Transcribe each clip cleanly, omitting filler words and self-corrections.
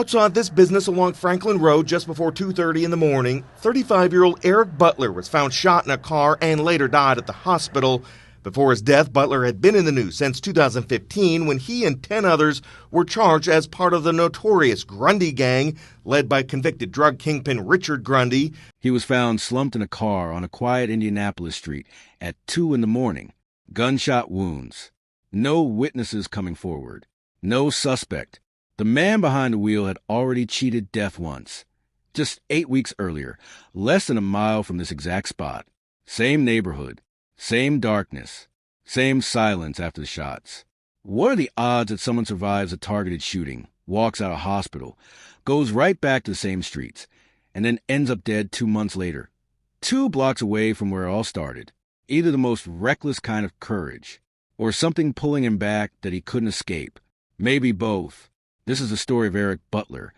Outside this business along Franklin Road just before 2:30 in the morning, 35-year-old Eric Butler was found shot in a car and later died at the hospital. Before his death, Butler had been in the news since 2015 when he and 10 others were charged as part of the notorious Grundy gang, led by convicted drug kingpin Richard Grundy. He was found slumped in a car on a quiet Indianapolis street at 2 in the morning. Gunshot wounds. No witnesses coming forward. No suspect. The man behind the wheel had already cheated death once. Just 8 weeks earlier, less than a mile from this exact spot. Same neighborhood. Same darkness. Same silence after the shots. What are the odds that someone survives a targeted shooting, walks out of hospital, goes right back to the same streets, and then ends up dead 2 months later? 2 blocks away from where it all started. Either the most reckless kind of courage, or something pulling him back that he couldn't escape. Maybe both. This is the story of Eric Butler,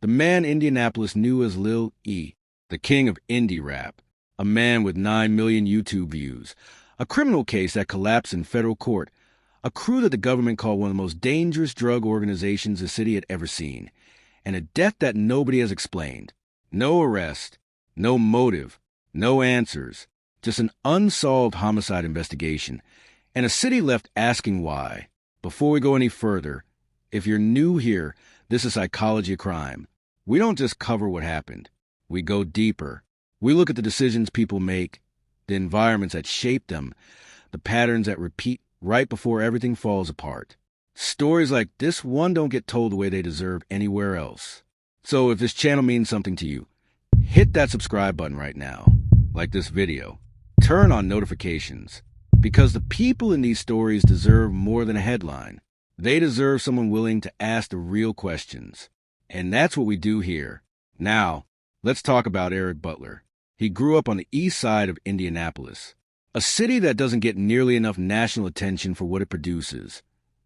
the man Indianapolis knew as Lil E, the king of indie rap, a man with 9 million YouTube views, a criminal case that collapsed in federal court, a crew that the government called one of the most dangerous drug organizations the city had ever seen, and a death that nobody has explained. No arrest, no motive, no answers, just an unsolved homicide investigation, and a city left asking why. Before we go any further, if you're new here, this is Psychology of Crime. We don't just cover what happened. We go deeper. We look at the decisions people make, the environments that shape them, the patterns that repeat right before everything falls apart. Stories like this one don't get told the way they deserve anywhere else. So if this channel means something to you, hit that subscribe button right now, like this video. Turn on notifications, because the people in these stories deserve more than a headline. They deserve someone willing to ask the real questions. And that's what we do here. Now, let's talk about Eric Butler. He grew up on the east side of Indianapolis, a city that doesn't get nearly enough national attention for what it produces,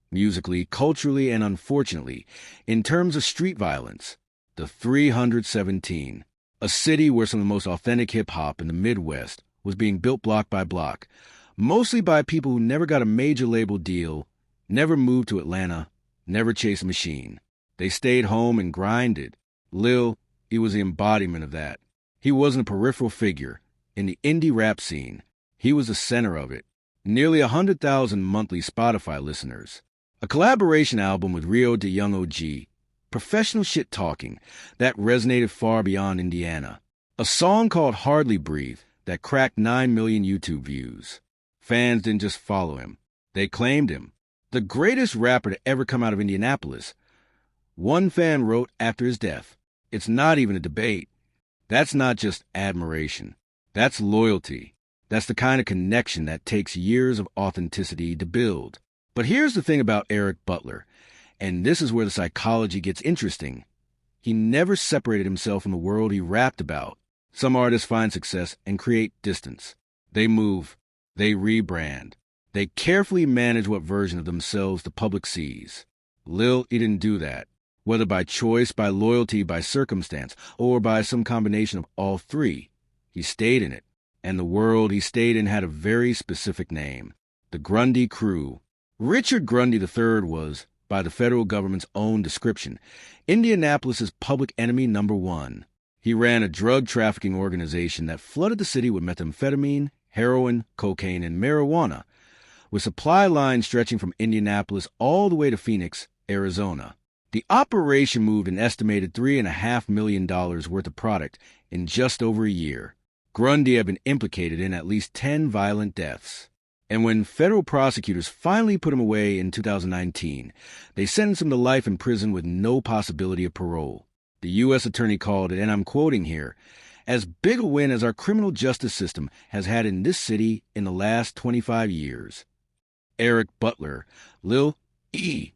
musically, culturally, and unfortunately, in terms of street violence. The 317, a city where some of the most authentic hip-hop in the Midwest was being built block by block, mostly by people who never got a major label deal, never moved to Atlanta, never chased a machine. They stayed home and grinded. Lil, he was the embodiment of that. He wasn't a peripheral figure. In the indie rap scene, he was the center of it. Nearly 100,000 monthly Spotify listeners. A collaboration album with Rio de Young OG. Professional shit talking that resonated far beyond Indiana. A song called Hardly Breathe that cracked 9 million YouTube views. Fans didn't just follow him. They claimed him. The greatest rapper to ever come out of Indianapolis. One fan wrote after his death, "It's not even a debate." That's not just admiration. That's loyalty. That's the kind of connection that takes years of authenticity to build. But here's the thing about Eric Butler, and this is where the psychology gets interesting. He never separated himself from the world he rapped about. Some artists find success and create distance. They move. They rebrand. They carefully manage what version of themselves the public sees. Lil, he didn't do that. Whether by choice, by loyalty, by circumstance, or by some combination of all three, he stayed in it. And the world he stayed in had a very specific name. The Grundy Crew. Richard Grundy III was, by the federal government's own description, Indianapolis's public enemy number one. He ran a drug trafficking organization that flooded the city with methamphetamine, heroin, cocaine, and marijuana, with supply lines stretching from Indianapolis all the way to Phoenix, Arizona. The operation moved an estimated $3.5 million worth of product in just over a year. Grundy had been implicated in at least 10 violent deaths. And when federal prosecutors finally put him away in 2019, they sentenced him to life in prison with no possibility of parole. The U.S. attorney called it, and I'm quoting here, "as big a win as our criminal justice system has had in this city in the last 25 years. Eric Butler, Lil E,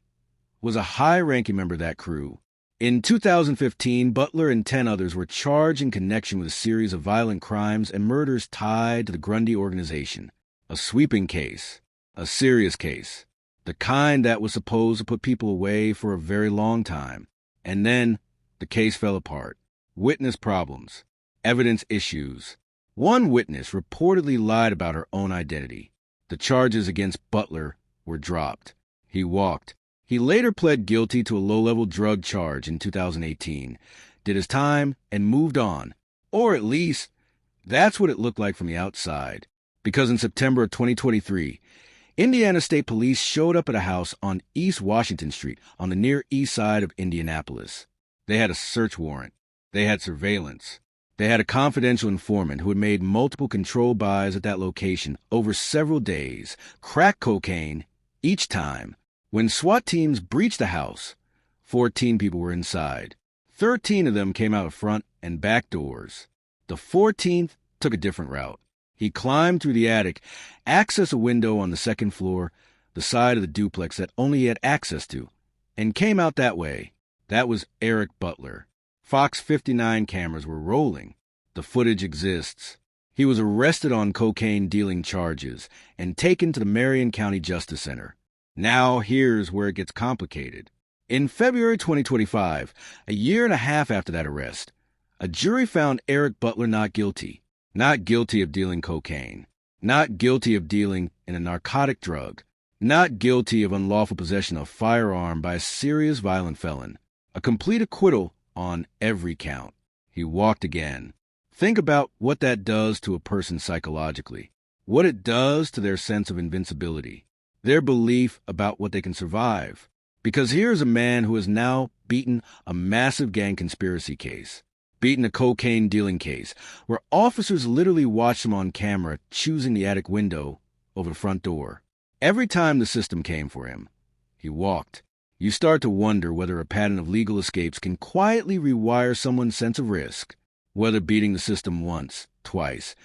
was a high-ranking member of that crew. In 2015, Butler and 10 others were charged in connection with a series of violent crimes and murders tied to the Grundy organization. A sweeping case, a serious case, the kind that was supposed to put people away for a very long time. And then the case fell apart. Witness problems, evidence issues. One witness reportedly lied about her own identity. The charges against Butler were dropped. He walked. He later pled guilty to a low-level drug charge in 2018, did his time, and moved on. Or at least, that's what it looked like from the outside. Because in September of 2023, Indiana State Police showed up at a house on East Washington Street on the Near East Side of Indianapolis. They had a search warrant. They had surveillance. They had a confidential informant who had made multiple controlled buys at that location over several days, crack cocaine each time. When SWAT teams breached the house, 14 people were inside. 13 of them came out of front and back doors. The 14th took a different route. He climbed through the attic, accessed a window on the second floor, the side of the duplex that only he had access to, and came out that way. That was Eric Butler. Fox 59 cameras were rolling. The footage exists. He was arrested on cocaine dealing charges and taken to the Marion County Justice Center. Now here's where it gets complicated. In February 2025, a year and a half after that arrest, a jury found Eric Butler not guilty. Not guilty of dealing cocaine. Not guilty of dealing in a narcotic drug. Not guilty of unlawful possession of a firearm by a serious violent felon. A complete acquittal on every count. He walked again. Think about what that does to a person psychologically. What it does to their sense of invincibility. Their belief about what they can survive. Because here's a man who has now beaten a massive gang conspiracy case. Beaten a cocaine dealing case, where officers literally watched him on camera choosing the attic window over the front door. Every time the system came for him, he walked. You start to wonder whether a pattern of legal escapes can quietly rewire someone's sense of risk, whether beating the system once, twice,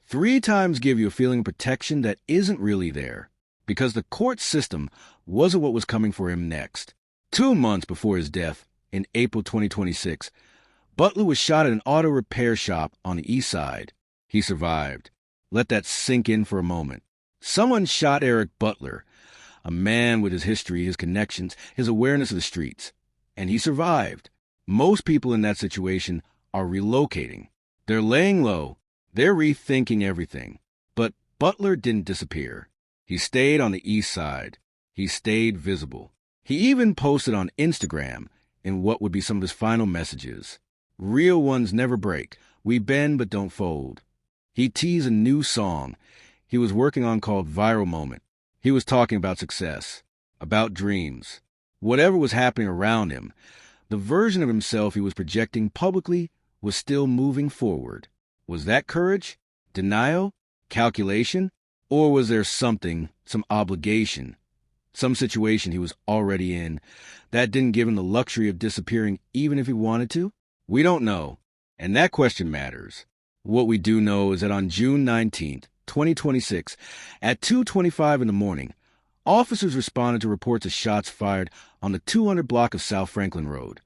3 times give you a feeling of protection that isn't really there, because the court system wasn't what was coming for him next. 2 months before his death, in April 2026, Butler was shot at an auto repair shop on the east side. He survived. Let that sink in for a moment. Someone shot Eric Butler, a man with his history, his connections, his awareness of the streets, and he survived. Most people in that situation are relocating. They're laying low. They're rethinking everything. But Butler didn't disappear. He stayed on the east side. He stayed visible. He even posted on Instagram in what would be some of his final messages. Real ones never break. We bend but don't fold. He teased a new song he was working on called Viral Moment. He was talking about success, about dreams. Whatever was happening around him, the version of himself he was projecting publicly was still moving forward. Was that courage? Denial? Calculation? Or was there something, some obligation, some situation he was already in that didn't give him the luxury of disappearing even if he wanted to? We don't know, and that question matters. What we do know is that on June 19th, 2026, at 2:25 in the morning, officers responded to reports of shots fired on the 200 block of South Franklin Road,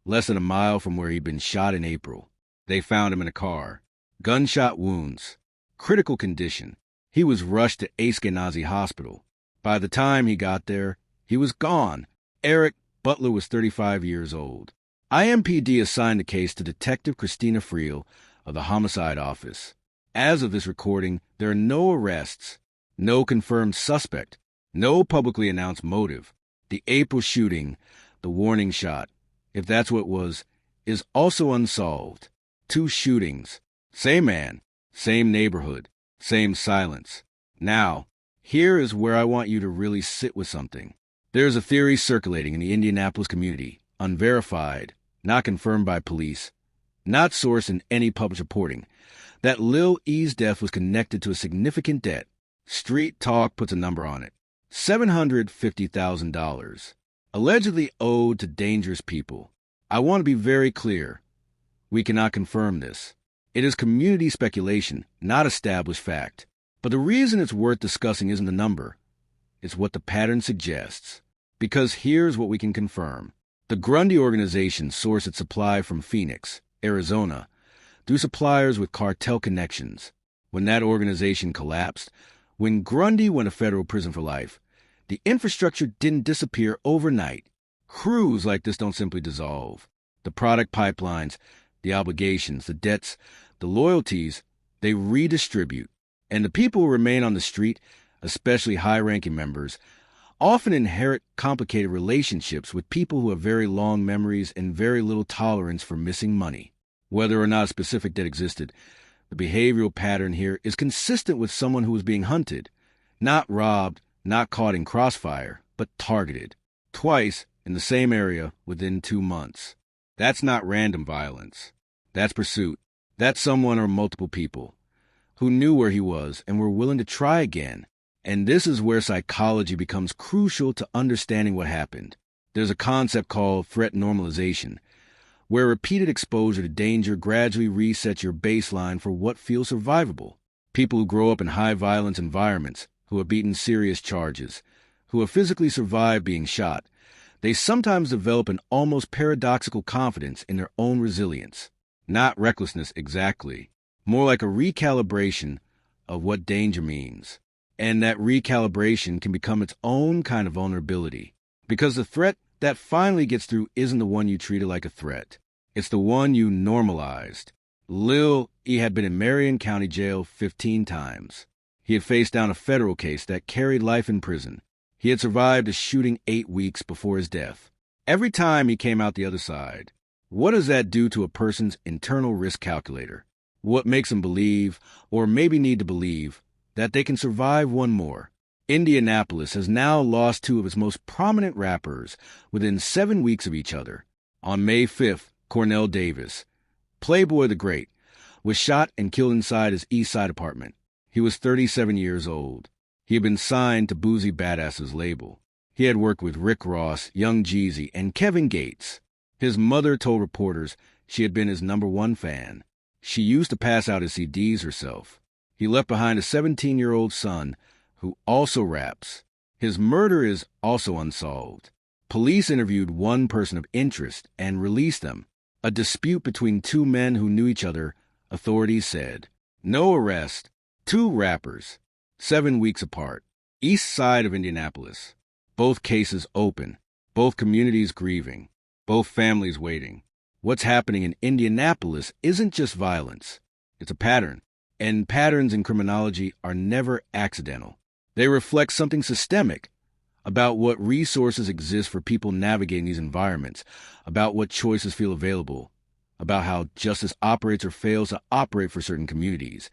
less than a mile from where he'd been shot in April. They found him in a car. Gunshot wounds. Critical condition. He was rushed to Escalating Hospital. By the time he got there, he was gone. Eric Butler was 35 years old. IMPD assigned the case to Detective Christina Friel of the Homicide Office. As of this recording, there are no arrests, no confirmed suspect, no publicly announced motive. The April shooting, the warning shot, if that's what it was, is also unsolved. 2 shootings, same man, same neighborhood, same silence. Now, here is where I want you to really sit with something. There's a theory circulating in the Indianapolis community, unverified, not confirmed by police, not sourced in any published reporting, that Lil E's death was connected to a significant debt. Street talk puts a number on it. $750,000, allegedly owed to dangerous people. I want to be very clear. We cannot confirm this. It is community speculation, not established fact. But the reason it's worth discussing isn't the number. It's what the pattern suggests. Because here's what we can confirm. The Grundy organization sourced its supply from Phoenix, Arizona, through suppliers with cartel connections. When that organization collapsed, when Grundy went to federal prison for life, the infrastructure didn't disappear overnight. Crews like this don't simply dissolve. The product pipelines, the obligations, the debts, the loyalties, they redistribute. And the people who remain on the street, especially high-ranking members, often inherit complicated relationships with people who have very long memories and very little tolerance for missing money. Whether or not a specific debt existed, the behavioral pattern here is consistent with someone who was being hunted, not robbed, not caught in crossfire, but targeted, twice in the same area within 2 months. That's not random violence. That's pursuit. That's someone or multiple people who knew where he was and were willing to try again. And this is where psychology becomes crucial to understanding what happened. There's a concept called threat normalization, where repeated exposure to danger gradually resets your baseline for what feels survivable. People who grow up in high-violence environments, who have beaten serious charges, who have physically survived being shot, they sometimes develop an almost paradoxical confidence in their own resilience. Not recklessness exactly, more like a recalibration of what danger means. And that recalibration can become its own kind of vulnerability, because the threat that finally gets through isn't the one you treated like a threat. It's the one you normalized. Lil E had been in Marion County Jail 15 times. He had faced down a federal case that carried life in prison. He had survived a shooting 8 weeks before his death. Every time he came out the other side. What does that do to a person's internal risk calculator? What makes them believe, or maybe need to believe, that they can survive one more? Indianapolis has now lost 2 of its most prominent rappers within 7 weeks of each other. On May 5th, Cornell Davis, Playboy the Great, was shot and killed inside his East Side apartment. He was 37 years old. He had been signed to Boozy Badass's label. He had worked with Rick Ross, Young Jeezy, and Kevin Gates. His mother told reporters she had been his #1 fan. She used to pass out his CDs herself. He left behind a 17-year-old son who also raps. His murder is also unsolved. Police interviewed one person of interest and released them. A dispute between 2 men who knew each other, authorities said. No arrest. 2 rappers. 7 weeks apart. East side of Indianapolis. Both cases open. Both communities grieving. Both families waiting. What's happening in Indianapolis isn't just violence. It's a pattern. And patterns in criminology are never accidental. They reflect something systemic about what resources exist for people navigating these environments, about what choices feel available, about how justice operates or fails to operate for certain communities,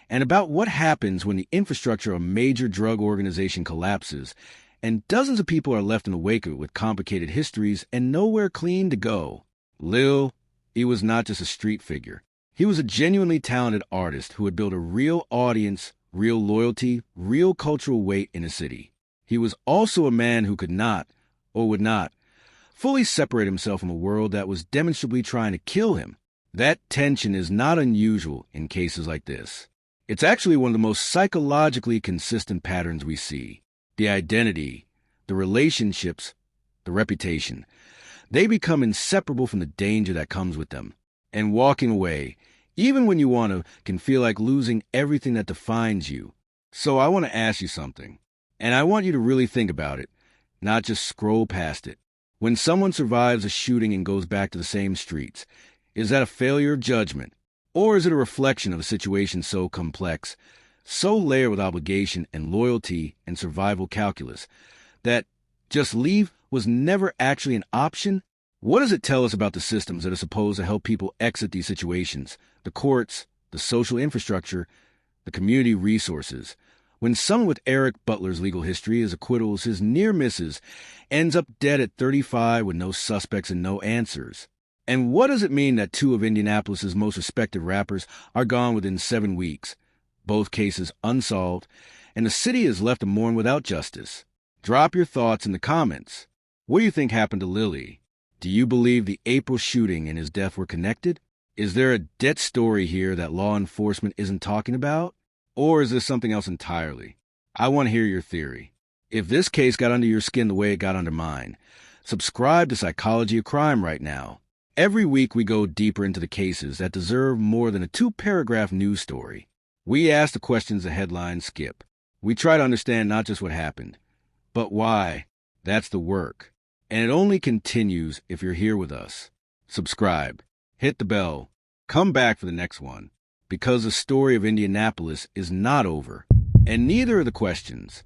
and about what happens when the infrastructure of a major drug organization collapses and dozens of people are left in the wake of it with complicated histories and nowhere clean to go. Lil E was not just a street figure. He was a genuinely talented artist who had built a real audience, real loyalty, real cultural weight in a city. He was also a man who could not, or would not, fully separate himself from a world that was demonstrably trying to kill him. That tension is not unusual in cases like this. It's actually one of the most psychologically consistent patterns we see. The identity, the relationships, the reputation. They become inseparable from the danger that comes with them. And walking away, even when you want to, can feel like losing everything that defines you. So I want to ask you something, and I want you to really think about it, not just scroll past it. When someone survives a shooting and goes back to the same streets, is that a failure of judgment? Or is it a reflection of a situation so complex, so layered with obligation and loyalty and survival calculus, that just leave was never actually an option? What does it tell us about the systems that are supposed to help people exit these situations, the courts, the social infrastructure, the community resources, when someone with Eric Butler's legal history, his acquittals, his near misses, ends up dead at 35 with no suspects and no answers? And what does it mean that 2 of Indianapolis's most respected rappers are gone within 7 weeks, both cases unsolved, and the city is left to mourn without justice? Drop your thoughts in the comments. What do you think happened to Lil E? Do you believe the April shooting and his death were connected? Is there a debt story here that law enforcement isn't talking about? Or is this something else entirely? I want to hear your theory. If this case got under your skin the way it got under mine, subscribe to Psychology of Crime right now. Every week we go deeper into the cases that deserve more than a 2-paragraph news story. We ask the questions the headlines skip. We try to understand not just what happened, but why. That's the work. And it only continues if you're here with us. Subscribe. Hit the bell. Come back for the next one. Because the story of Indianapolis is not over. And neither are the questions.